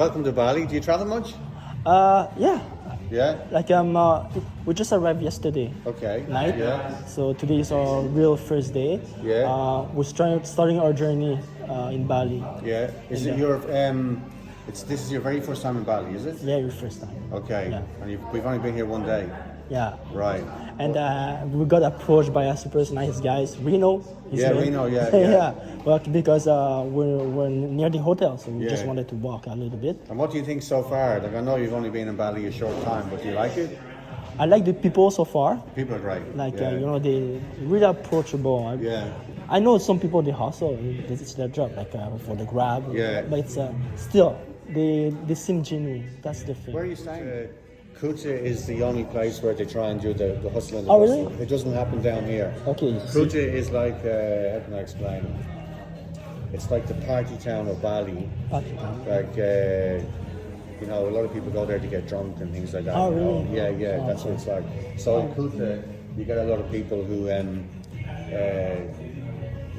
Welcome to Bali. Do you travel much? Yeah. Yeah. Like we just arrived yesterday Okay. night. Yeah. So today is our real first day. Yeah. We're starting our journey in Bali. Yeah. Is it your this is your very first time in Bali, is it? Yeah, your first time. Okay. Yeah. And we've only been here one day. Yeah. Right. And we got approached by a super nice guys, Reno. Reno. Yeah. Yeah. But because we're near the hotel, so we just Yeah. wanted to walk a little bit. And what do you think so far? Like, I know you've only been in Bali a short time, but do you like it? I like the people so far. People are great. Like yeah. they really approachable. Yeah. I know some people they hustle. It's their job, like for the grab. Yeah. But it's still they seem genuine. That's the thing. Where are you staying? Kuta is the only place where they try and do the hustle and the Oh, bustle. really? It doesn't happen down here. Okay. Kuta is like, how can I explain? It's like the party town of Bali. Party. Like, you know, a lot of people go there to get drunk and things like that. Oh, you know? really? Yeah, Oh, that's what it's like. So in Kuta, you get a lot of people who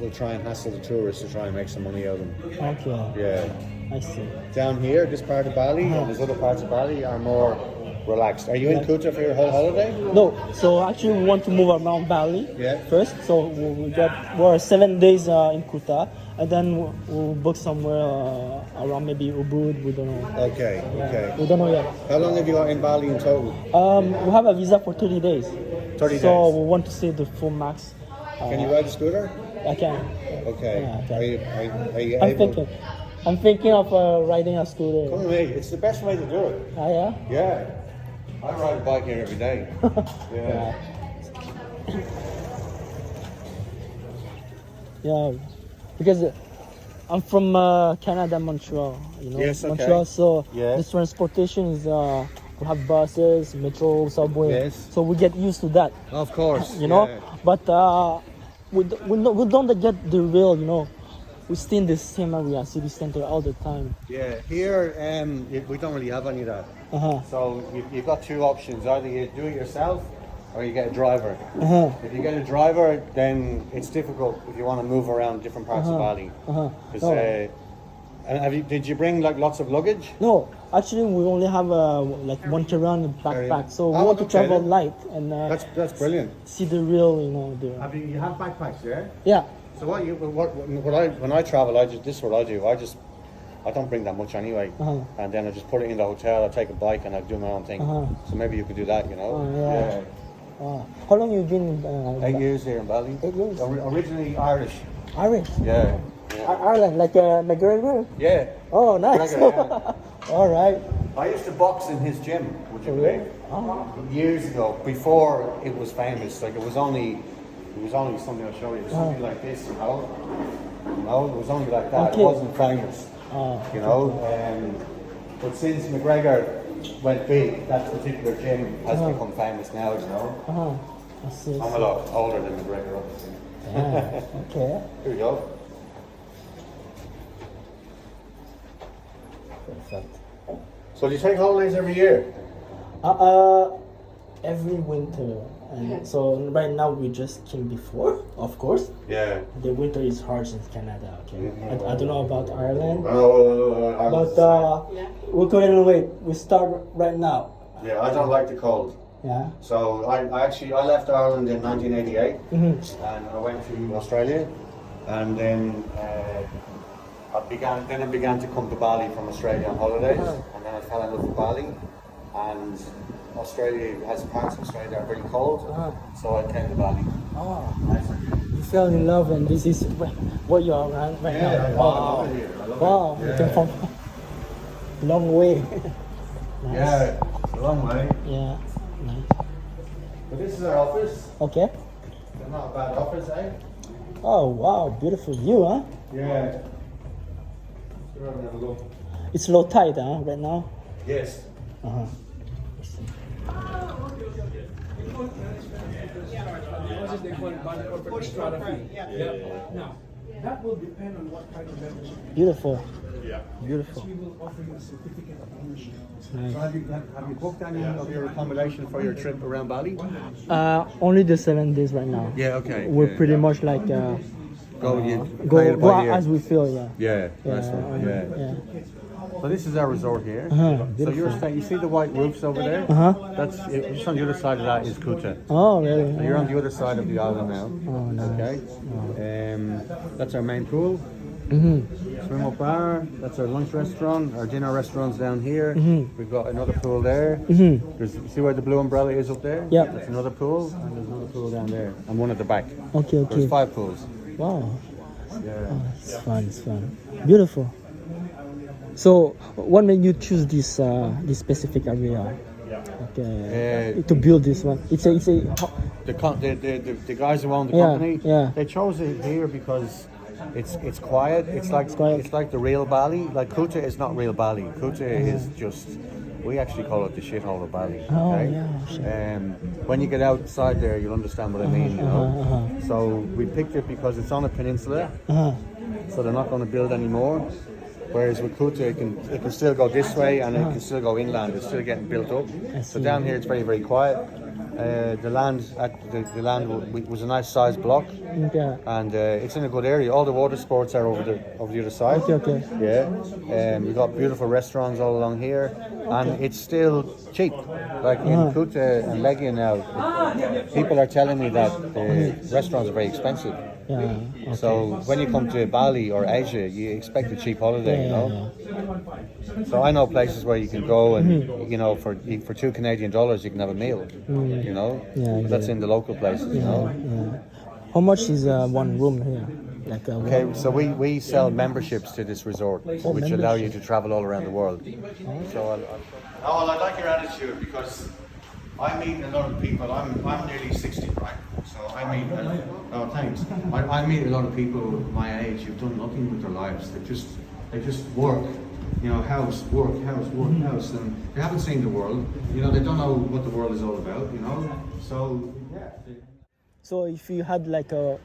will try and hassle the tourists to try and make some money out of them. Okay. Yeah. I see. Down here, this part of Bali, and there's other parts of Bali are more relaxed. Are you in Kuta for your whole holiday? No, so actually we want to move around Bali first. So we're 7 days in Kuta, and then we'll book somewhere around maybe Ubud. We don't know. Okay, okay. We don't know yet. How long have you got in Bali in total? We have a visa for 30 days. 30 So days. we want to see the full max. Can you ride a scooter? I can. Okay. Yeah, okay. Are you I'm able? thinking of riding a scooter. Come with me. It's the best way to do it. Ah, yeah? Yeah. I ride a bike here every day. Yeah. Yeah, because I'm from Canada, Montreal. You know, Yes, okay. Montreal. So Yeah. the transportation is we have buses, metro, subway. Yes. So we get used to that. Of course. You know, yeah. but we don't get the real. You know, we stay in the same area, city center all the time. Yeah. Here, we don't really have any of that. So you've got two options: either you do it yourself, or you get a driver. If you get a driver, then it's difficult if you want to move around different parts of Bali. And did you bring like lots of luggage? No, actually we only have like one carry-on backpack, so we want to okay, travel then. light and That's brilliant. see the real, you know, the You have backpacks, yeah? yeah. So when I travel, this is what I do. I don't bring that much anyway, and then I just put it in the hotel. I take a bike and I do my own thing. So maybe you could do that, you know? Yeah. How long you been? 8 years here in Bali. 8 years. Originally Irish. Irish. Yeah. Ireland, like McGregor. Yeah. Oh, nice. McGregor, All right. I used to box in his gym. Would you believe? Years ago, before it was famous. Like it was only something I'll show you. Something like this, you know. No, it was only like that. Okay. It wasn't famous. You know. But since McGregor went big, that particular gym has become famous now. You know. I see. I'm a lot older than McGregor, obviously. Yeah. Okay. Here we go. Perfect. So do you take holidays every year? Every winter, and so right now we just came before, of course. Yeah. The winter is harsh in Canada. Okay. I don't know about Ireland, But but we couldn't wait. We start right now. yeah, I don't like the cold. Yeah. So I left Ireland in 1988, and I went to Australia, and then I began to come to Bali from Australia on holidays, and then I fell in love with Bali, and Australia has parts of Australia that are very cold, so I came to Bali. Oh, you fell in love, and this is where you are right now. I love it here. I love Wow, it. you came from long way. Nice. Yeah, it's a long way. Yeah, nice. But this is our office. Okay. Not a bad office, eh? Oh wow, beautiful view, huh? Yeah. Go over and have a look. It's low tide, huh? Right now. Yes. They call it Bali corporate strata fee. Now, that will depend on what kind of membership. Beautiful. Beautiful. We will offer you a certificate of ownership. Nice. So have you booked any of your accommodation for your trip around Bali? Only the 7 days right now. Yeah, okay. We're pretty much like Go go as we feel. Yeah. Yeah, nice one. Yeah. So this is our resort here. So you're staying. You see the white roofs over there? That's just on the other side of that is Kuta. Oh, really? So you're on the other side of the island now. Oh, nice. Okay. That's our main pool. Swim up bar. That's our lunch restaurant. Our dinner restaurant's down here. We've got another pool there. There's, see where the blue umbrella is up there? Yeah. That's another pool, and there's another pool down there, and one at the back. Okay. There's 5 pools. Wow. Yeah. Oh, it's fun. It's fun. Beautiful. So, what made you choose this specific area? Okay. To build this one, it's a. The guys who own the company, they chose it here because it's quiet. It's like the real Bali. Like Kuta is not real Bali. Kuta is just. We actually call it the shithole of Bali. Okay? Oh, yeah, sure. When you get outside there, you'll understand what I mean. You know. So we picked it because it's on a peninsula, so they're not going to build anymore. Whereas with Kuta, it can still go this way and it can still go inland. It's still getting built up. So down here, it's very, very quiet. The land was a nice sized block, and it's in a good area. All the water sports are over the other side. Okay. Yeah, we've got beautiful restaurants all along here, and it's still cheap. Like in Kuta and Gagnant now, people are telling me that the restaurants are very expensive. Yeah. Okay. So when you come to Bali or Asia, you expect a cheap holiday, you know. Yeah. So I know places where you can go and you know for $2 Canadian you can have a meal, you know. Yeah, that's in the local places, you know. How much is one room here? Like okay, so we sell memberships to this resort, which allow you to travel all around the world. So I like your attitude because I meet a lot of people. I'm nearly 60, right? So I meet. Oh, thanks. I meet a lot of people my age who've done nothing with their lives. They just work. You know, house, work, house, and they haven't seen the world. You know, they don't know what the world is all about. You know, so yeah. So if you had like a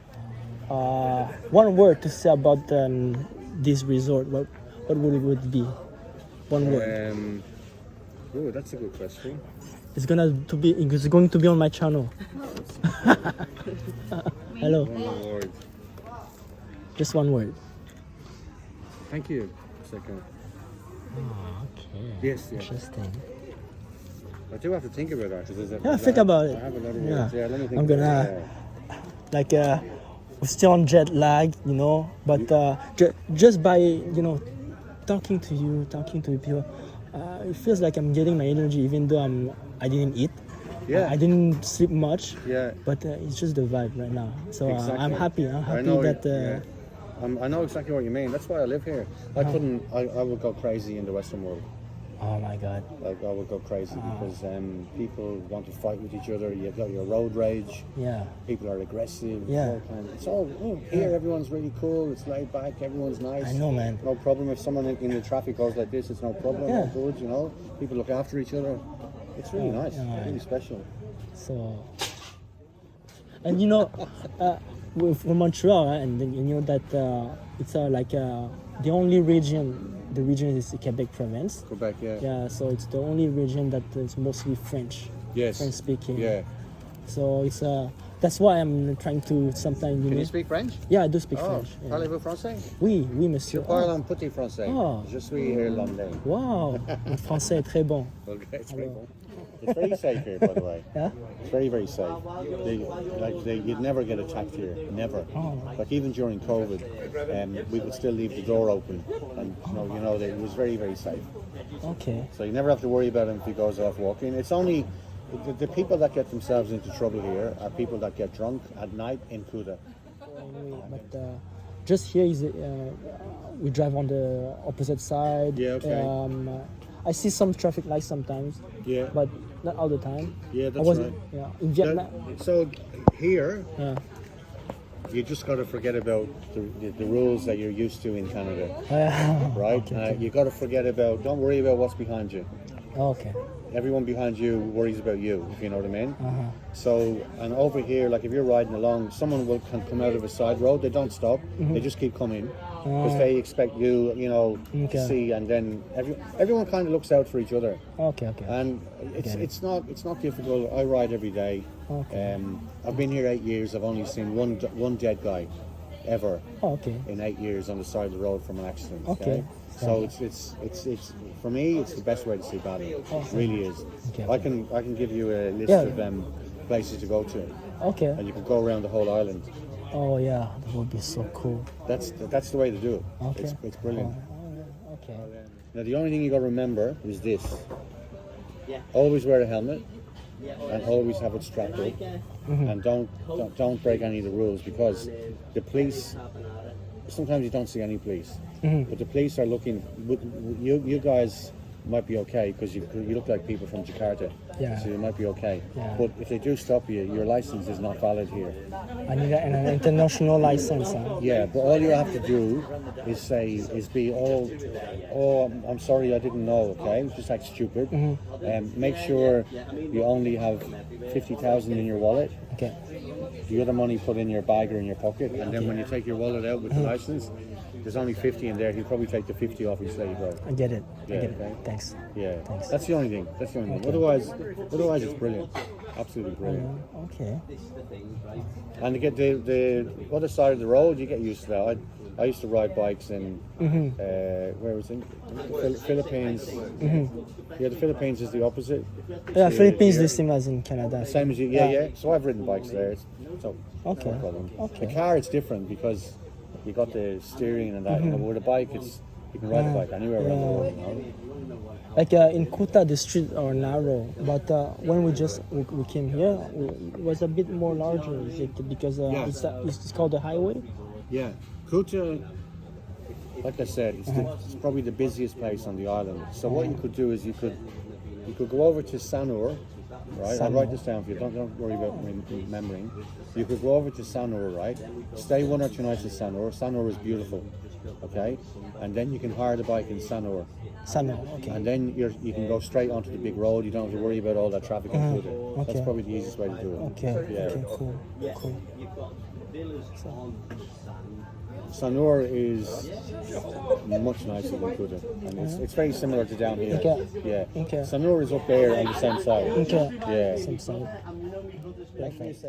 one word to say about this resort, what would it be? One word. Oh, that's a good question. It's going to be on my channel. Hello. One word. Just one word. Thank you. Second. Oh, okay. Yes. Interesting. I do have to think about that. Yeah, think about it. I have a lot of words. Yeah, let me think. I'm gonna we're still on jet lag, you know, but just by talking to people, it feels like I'm getting my energy, even though I didn't eat. Yeah. I didn't sleep much. Yeah. But it's just the vibe right now. So exactly. I'm happy. I'm happy that. I know exactly what you mean. That's why I live here. I would go crazy in the Western world. Oh my God. Like I would go crazy because people want to fight with each other. You've got your road rage. Yeah. People are aggressive. Yeah. It's all here. Everyone's really cool. It's laid back. Everyone's nice. I know, man. No problem if someone in the traffic goes like this. It's no problem. Yeah. Good. You know, people look after each other. It's really nice. It's really special. So, and we're from Montreal, right? And then you know that it's like the only region. The region is the Quebec province. Quebec, yeah. Yeah, so it's the only region that is mostly French. Yes. French speaking. Yeah. So it's that's why I'm trying to sometimes. Can you speak French? Yeah, I do speak French. Yeah. Parlez-vous français? Oui, monsieur. Je parle un petit français. Oh. Je suis irlandais. Wow, mon français est très bon. Okay, it's very bon. It's very safe here, by the way. Yeah? It's very, very safe. You'd never get attacked here, never. Oh. Like even during COVID, we would still leave the door open, and it was very, very safe. Okay. So you never have to worry about him if he goes off walking. It's only the people that get themselves into trouble here are people that get drunk at night in Kuta. But just here is we drive on the opposite side. Yeah. Okay. I see some traffic lights sometimes. Yeah. But not all the time. Yeah, that's right. Yeah. In Vietnam. So here, you just got to forget about the rules that you're used to in Canada. Right? Okay. You got to forget about. Don't worry about what's behind you. Okay. Everyone behind you worries about you, if you know what I mean. So, and over here, like if you're riding along, someone can come out of a side road. They don't stop. They just keep coming because they expect you, to see. And then everyone kind of looks out for each other. Okay. And it's not difficult. I ride every day. Okay. I've been here 8 years. I've only seen one dead guy ever. In 8 years on the side of the road from an accident. Okay. So it's for me, it's the best way to see Bali. It really is. Okay. I can give you a list Yeah. of places to go to, Okay. and you can go around the whole island. Oh yeah, that would be so cool. That's the way to do it. Okay. It's brilliant. Okay. Now the only thing you got to remember is this: always wear a helmet, and always have it strapped up, and don't break any of the rules, because the police. Sometimes you don't see any police, but the police are looking. You guys might be okay because you look like people from Jakarta, Yeah. so you might be okay. Yeah. But if they do stop you, your license is not valid here. I need an international license. Huh? Yeah, but all you have to do is be oh, I'm sorry, I didn't know. Okay, just act stupid. Make sure you only have 50,000 in your wallet. Okay. The other money put in your bag or in your pocket, and then when you take your wallet out with the license, there's only 50 in there. He'll probably take the 50 off and let you go. I get it. I Yeah, get it. okay. Thanks. Yeah, Thanks. that's the only thing. Otherwise it's brilliant. Absolutely brilliant. Okay. And to get the other side of the road, you get used to that. I used to ride bikes in where was it? Philippines. Yeah, the Philippines is the opposite. Yeah, Philippines here. the same as in Canada. Same as you. Yeah. So I've ridden bikes there. So Okay. no problem. Okay. The car, it's different because you got the steering and that. But with a bike, you can ride a bike anywhere around the world. You know? Like in Kuta, the streets are narrow, but when we came here, it was a bit more larger. Is it because it's called the highway? Yeah, Kuta, like I said, it's probably the busiest place on the island. So what you could do is you could go over to Sanur, right? I'll write this down for you. Don't worry about remembering. You could go over to Sanur, right? Stay 1 or 2 nights in Sanur. Sanur is beautiful, okay? And then you can hire the bike in Sanur. Sanur, okay. And then you can go straight onto the big road. You don't have to worry about all that traffic in Kuta. Okay. That's probably the easiest way to do it. Okay. Yeah. Okay. Cool. Sanur is much nicer than Kuta, and it's very similar to down here. Okay. Yeah. Okay. Sanur is up there on the same side. Okay. Yeah. Same side. Thanks.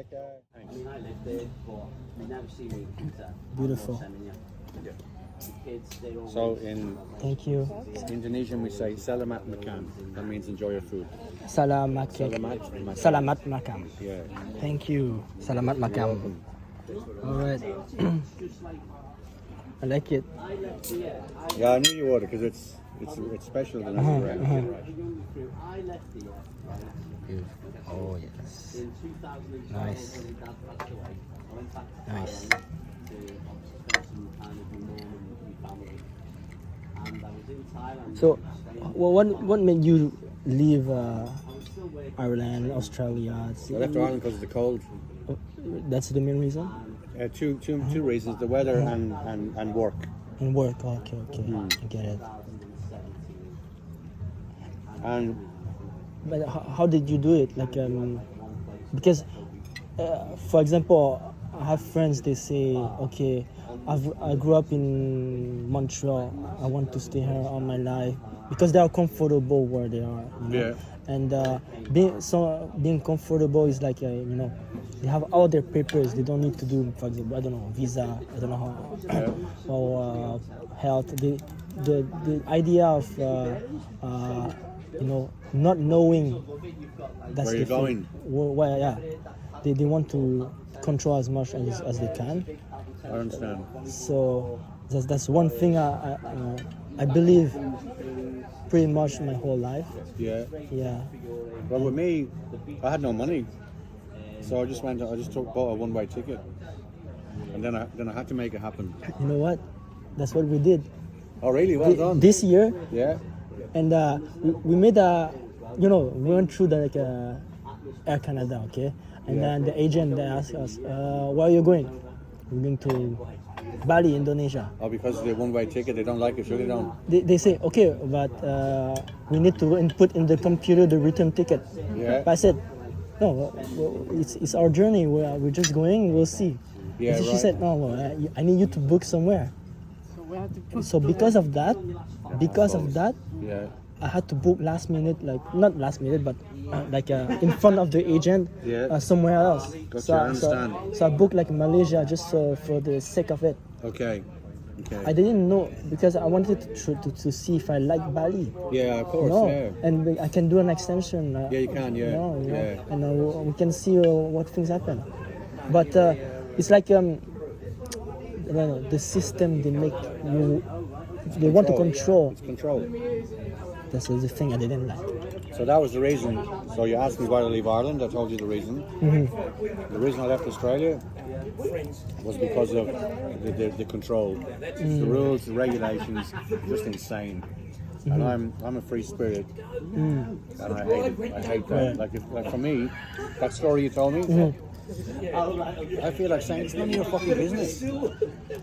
Beautiful. So in Thank you. Indonesian we say selamat makan. That means enjoy your food. Salamat. Selamat makan. Salamat makan. Yeah. Thank you. Salamat makan. All right. I like it. Yeah, I knew you would because it's special than everywhere. Oh yes. Nice. Nice. So, what made you leave Ireland, Australia? I left Ireland because of the cold. That's the main reason. Two reasons: the weather and work. And work. Okay. I get it. And But how did you do it? Like, because, for example, I have friends. They say, okay, I grew up in Montreal. I want to stay here all my life because they are comfortable where they are. You know? Yeah. And being comfortable is like they have all their papers. They don't need to do, for example, I don't know, visa. I don't know how or health. The idea of not knowing that's where you're going. Where they want to control as much as they can. I understand. So that's one thing I believe pretty much my whole life. Yeah. Yeah. Well, with me, I had no money, so I just bought a one-way ticket, and then I had to make it happen. You know what? That's what we did. Oh, really? Well done. This year, Yeah. and we made we went through the Air Canada, okay, and then the agent they asked us, where are you going? We're going to Bali, Indonesia. Oh, because of the one-way ticket, they don't like it, sure they don't. They say, okay, but we need to input in the computer the return ticket. Yeah. But I said, no, it's our journey. We're just going. We'll see. Yeah, She right. said, no, I need you to book somewhere. So because of that, Yeah. I had to book last minute, like not last minute, but in front of the agent, Yeah. somewhere else. Gotcha, I understand. So I booked like Malaysia just for the sake of it. Okay. Okay. I didn't know because I wanted to see if I like Bali. Yeah, of course. No, Yeah. and I can do an extension. Yeah, you can. Yeah. Yeah. And we can see what things happen. But it's like the system they make you. They want to control. It's control. That's the thing I didn't like. So that was the reason. So you asked me why to leave Ireland. I told you the reason. Mm-hmm. The reason I left Australia was because of the control, the rules, the regulations, just insane. And I'm a free spirit, and I hate it. I hate that. Like for me, that story you told me. I feel like saying it's none of your fucking business.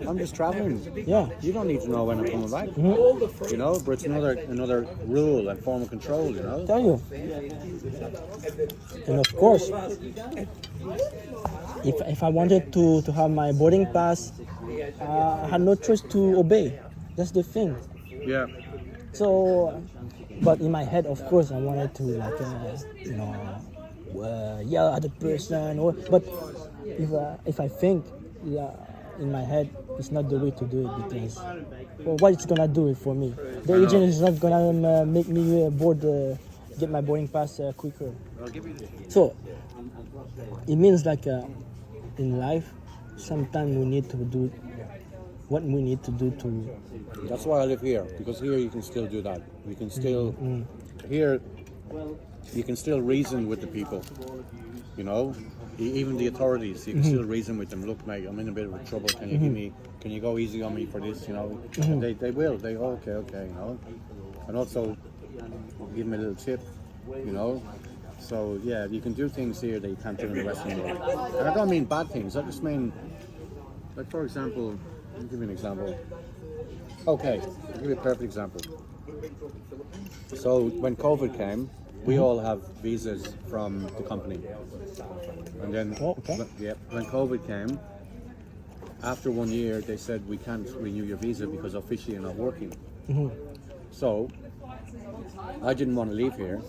I'm just traveling. Yeah. You don't need to know when I'm coming back. You know, but it's another rule and form of control. You know. Tell you. And of course, if I wanted to have my boarding pass, I had no choice to obey. That's the thing. Yeah. So, but in my head, of course, I wanted to yell at the person. But if I think, in my head, it's not the way to do it because, well, what it's gonna do it for me? The agent is not gonna make me get my boarding pass quicker. So it means like in life, sometimes we need to do what we need to do to. That's why I live here, because here you can still do that. You can still here. You can still reason with the people, you know, even the authorities. You can still reason with them. Look, mate, I'm in a bit of trouble. Can you can you go easy on me for this? You know, and they will. They okay, you know, and also give them a little tip, you know. So yeah, you can do things here that you can't do in the Western world. And I don't mean bad things. I just mean, like for example, I'll give you an example. Okay, I'll give you a perfect example. So when COVID came, we all have visas from the company. And then when COVID came, after 1 year, they said we can't renew your visa because officially you're not working. So I didn't want to leave here.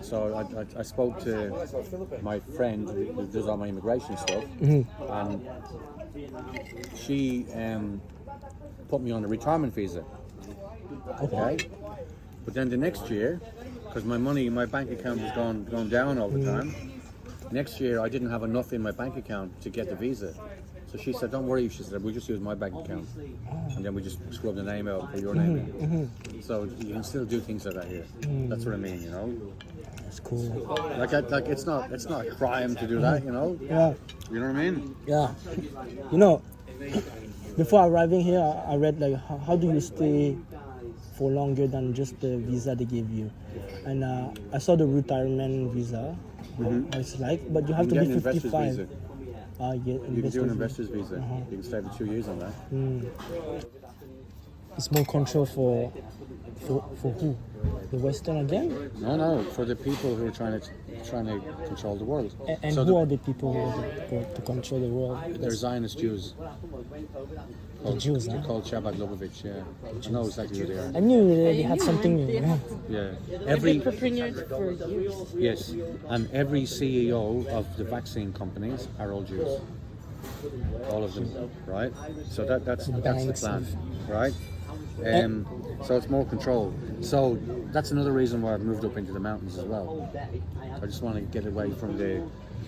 So I spoke to my friend who does all my immigration stuff, and she put me on a retirement visa. Okay. But then the next year, because my bank account was going down all the time. Next year, I didn't have enough in my bank account to get the visa. So she said, don't worry, she said, we'll just use my bank account. And then we just scrub the name out, put your name in. So you can still do things like that here. That's what I mean, you know? That's cool. Like it's not a crime to do that, you know? Yeah. You know what I mean? Yeah. You know, before arriving here, I read like how do you stay for longer than just the visa they give you, and I saw the retirement visa. How it's like, but you have to be 55. You can do an investor's visa. You can stay for 2 years on that. It's more control for who? The Western again? No, for the people who are trying to control the world. And so who are the people who are to control the world? They're Zionist Jews. The Jews, They're called Shabbat Lubavitch, yeah. I know exactly who they are. I knew they had something. Yeah. Entrepreneurs for years. Yes, and every CEO of the vaccine companies are all Jews. All of them, right? So that's the plan, right? So it's more control. So that's another reason why I've moved up into the mountains as well. I just want to get away from the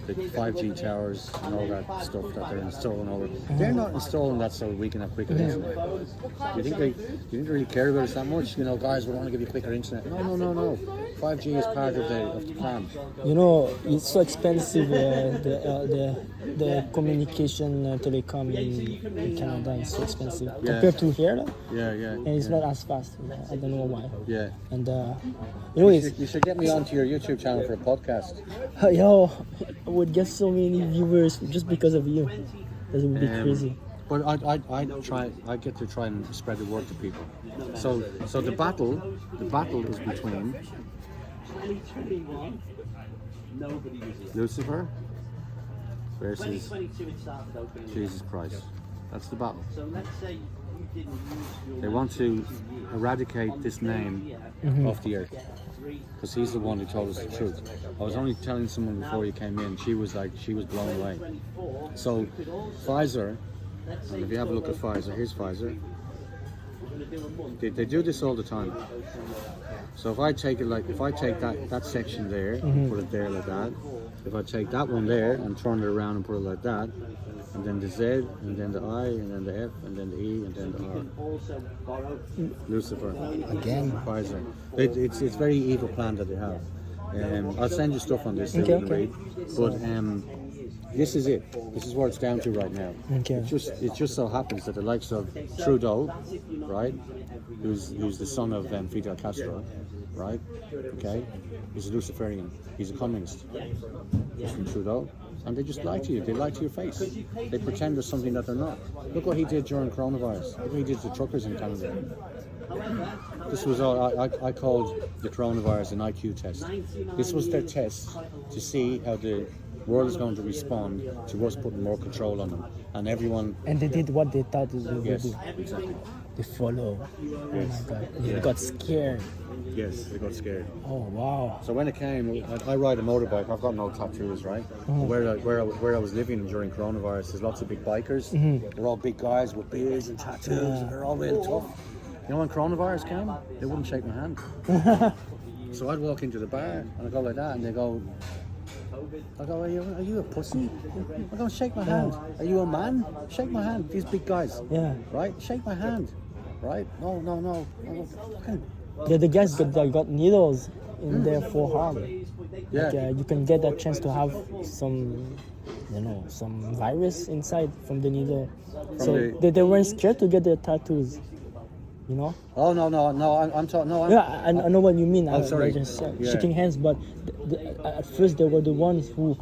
5G towers and all that stuff that they're installing over. They're not installing that so we can have quicker internet. Do you think they really care about us that much? You know, guys, we want to give you quicker internet. No. 5G is part of the plan. You know, it's so expensive. The communication telecom in Canada is so expensive compared to here. Yeah. And it's not as fast. I don't know why. Yeah. And anyways, you should get me onto your YouTube channel for a podcast. Yo, I would get so many viewers just because of you. That would be crazy. But I get to try and spread the word to people. So the battle is between Lucifer versus Jesus Christ. That's the battle. They want to eradicate this name off the earth because he's the one who told us the truth. I was only telling someone before you came in, she was blown away. So Pfizer, and if you have a look at Pfizer, here's Pfizer. They do this all the time. So if I take it if I take that section there, put it there like that. If I take that one there and turn it around and put it like that, and then the Z, and then the I, and then the F, and then the E, and then the R. Lucifer. Again. Pfizer. It's very evil plan that they have. I'll send you stuff on this that you can read. But this is it. This is where it's down to right now. Okay. It just so happens that the likes of Trudeau, right, who's the son of Fidel Castro, right, okay, he's a Luciferian. He's a communist. Justin Trudeau. And they just lie to you. They lie to your face. They pretend there's something that they're not. Look what he did during coronavirus. Look what he did to the truckers in Canada. This was all, I called the coronavirus an IQ test. This was their test to see how the world is going to respond to us putting more control on them. And everyone... And they did what they thought they would Yes, do. exactly. They follow. Yes. Oh my God. They got scared. Yes, they got scared. Oh wow. So when it came, I ride a motorbike. I've got no tattoos, right? Where I was living during coronavirus, there's lots of big bikers. They're all big guys with beards and tattoos. They're all real tough. You know, when coronavirus came, they wouldn't shake my hand. So I'd walk into the bar and I go like that, and they go, are you a pussy? I go, shake my hand. Are you a man? Shake my hand. These big guys. Yeah. Right? Shake my hand. Right? No. Yeah, the guys got needles in their forearm. Yeah. Like, you can get a chance to have some, some virus inside from the needle. They weren't scared to get their tattoos, you know? Oh no! I'm talking. No, Yeah, I know what you mean. Oh, sorry. Just shaking hands, but at first they were the ones who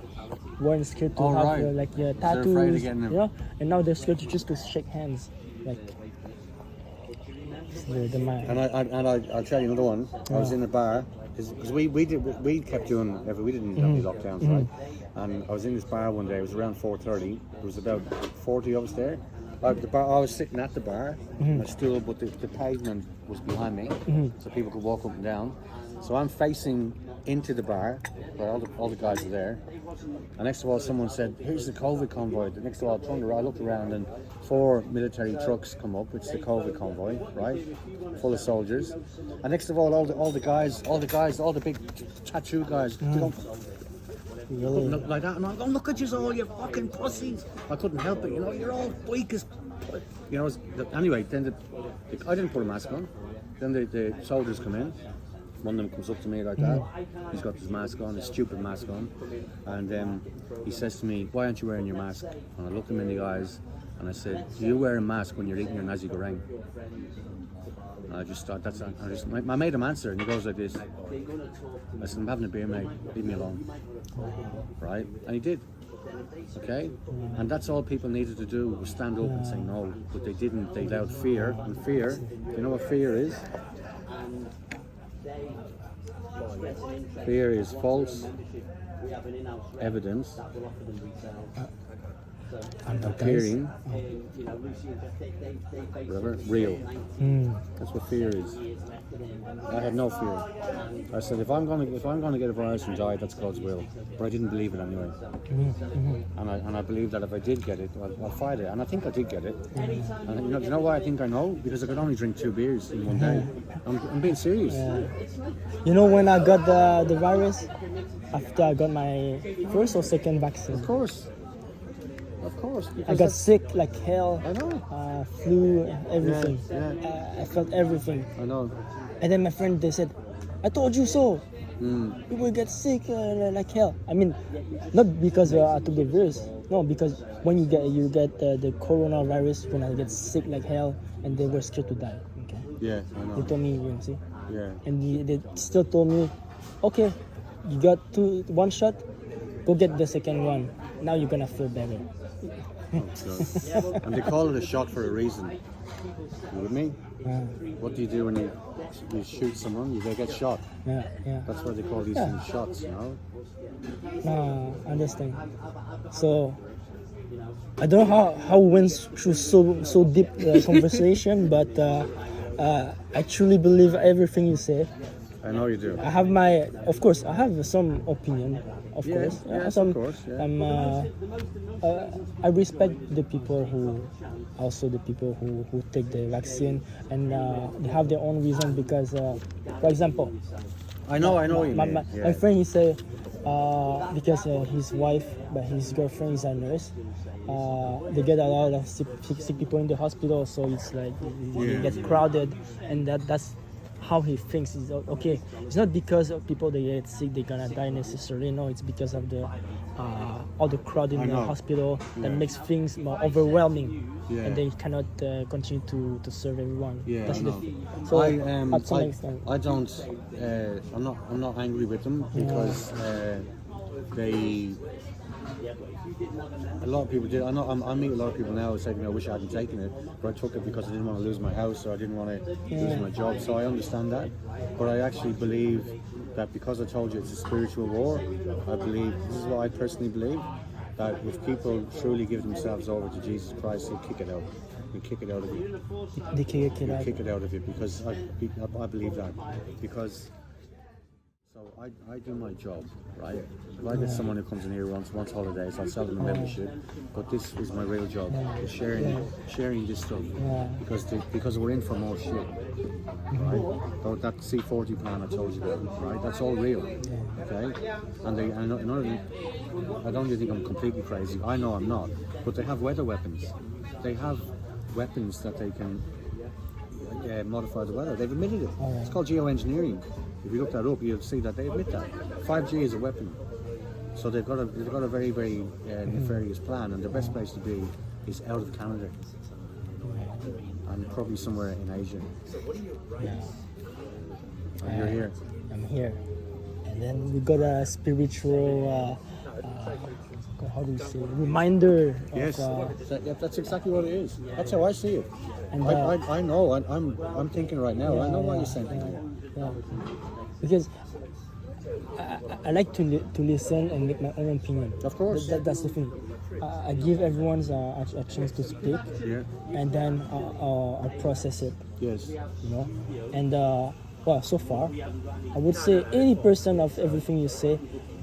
weren't scared to have tattoos. They're afraid of getting them. Yeah, and now they're scared just to shake hands, like. And I'll tell you another one. I was in a bar because we kept doing we didn't have any lockdowns, right? And I was in this bar one day. It was around 4:30. There was about 40 of us there. I was sitting at the bar on a stool, but the pavement was behind me, so people could walk up and down. So I'm facing into the bar, where all the guys are there. And next of all, someone said, "Here's the COVID convoy." The next of all, I looked around, and 4 military trucks come up. It's the COVID convoy, right, full of soldiers. And next of all the big tattoo guys, they go like that, and I go, "Look at you all, you fucking pussies!" I couldn't help it, you're all weak as, Anyway, then I didn't put a mask on. Then the soldiers come in. One of them comes up to me like that. He's got his mask on, his stupid mask on, and he says to me, "Why aren't you wearing your mask?" And I looked him in the eyes, and I said, "Do you wear a mask when you're eating your nasi goreng?" And I just thought I made him answer, and he goes like this. I said, "I'm having a beer, mate. Leave me alone." Right? And he did. Okay? And that's all people needed to do, was stand up and say no, but they didn't. They allowed fear, and fear, you know what fear is? Fear is false evidence appearing real. That's what fear is. I had no fear. I said, if I'm going to get a virus and die, that's God's will. But I didn't believe it anyway. And I believe that if I did get it, I'll fight it. And I think I did get it. And do you know why I think I know? Because I could only drink 2 beers in one day. I'm being serious. When I got the virus, after I got my first or second vaccine. Of course. I got sick like hell. I know. Flu, everything. Yeah. I felt everything. I know. And then my friend, they said, "I told you so. You will get sick like hell." I mean, not because I took the virus. No, because when you get the coronavirus, when I get sick like hell, and they were scared to die. Okay. Yeah, I know. They told me, see. Yeah. And they still told me, "Okay, you got 1 shot. Go get the second one. Now you're gonna feel better." Oh, God. And they call it a shot for a reason. You with me? What do you do when you shoot someone? You get shot. Yeah. That's why they call these things shots, No, I understand. So I don't know how we went through so deep conversation, but I truly believe everything you say. I know you do. I have my, of course, I have some opinion, of course. Yes, Some, of course. Yeah. I respect the people who take the vaccine, and they have their own reason because, for example, I know what you mean. my friend, he say, because his wife, but his girlfriend is a nurse, they get a lot of sick people in the hospital, so it's like they get crowded, and that's how he thinks is okay. It's not because of people they get sick they're gonna die necessarily. No, it's because of the all the crowd in the hospital that makes things more overwhelming, and they cannot continue to serve everyone. Yeah, That's I know. so at some extent, I don't. I'm not angry with them because they. A lot of people did. I meet a lot of people now who say to me, I wish I hadn't taken it, but I took it because I didn't want to lose my house or I didn't want to lose my job. So I understand that. But I actually believe that because I told you it's a spiritual war, I believe, this is what I personally believe, that if people truly give themselves over to Jesus Christ, he'll kick it out. He'll kick it out of you. They kick it out of you because I believe that. Because I do my job, right? If I get someone who comes in here wants holidays, I'll sell them a membership. But this is my real job, is sharing this stuff, because we're in for more shit, right? So that C40 plan I told you about, right? That's all real, okay? And I don't think I'm completely crazy. I know I'm not, but they have weather weapons. They have weapons that they can modify the weather. They've admitted it. It's called geoengineering. If you look that up, you'll see that they admit that 5G is a weapon. So they've got a very, very nefarious plan, and the best place to be is out of Canada and probably somewhere in Asia. And you're here. I'm here, and then we got a spiritual. How do you say? Reminder. Yes, that's exactly what it is. That's how I see it. And I know. I'm thinking right now. I know why you're saying that. Because I like to listen and make my own opinion. Of course. That's the thing. I give everyone a chance to speak, and then I process it. Yes. You know, and well, so far, I would say 80% of everything you say,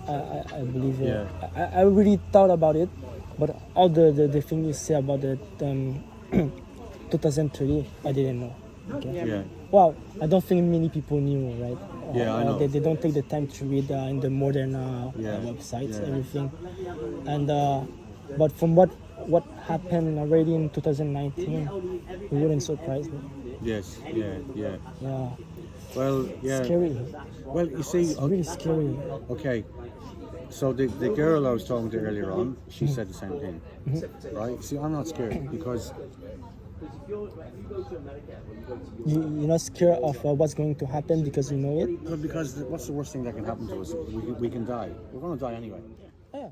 I believe it. I really thought about it, but all the things you say about the 2030, I didn't know. Okay. Yeah. Well, I don't think many people knew, right? Yeah, I know. They don't take the time to read in the modern websites, everything. And but from what happened already in 2019, it wouldn't surprise me. Yes. Yeah. Well, yeah. Scary. Well, you see, It's really scary. Okay. So the girl I was talking to earlier on, she said the same thing, right? See, I'm not scared because You're not scared of what's going to happen because you know it? because what's the worst thing that can happen to us? We can die. We're going to die anyway. Yeah.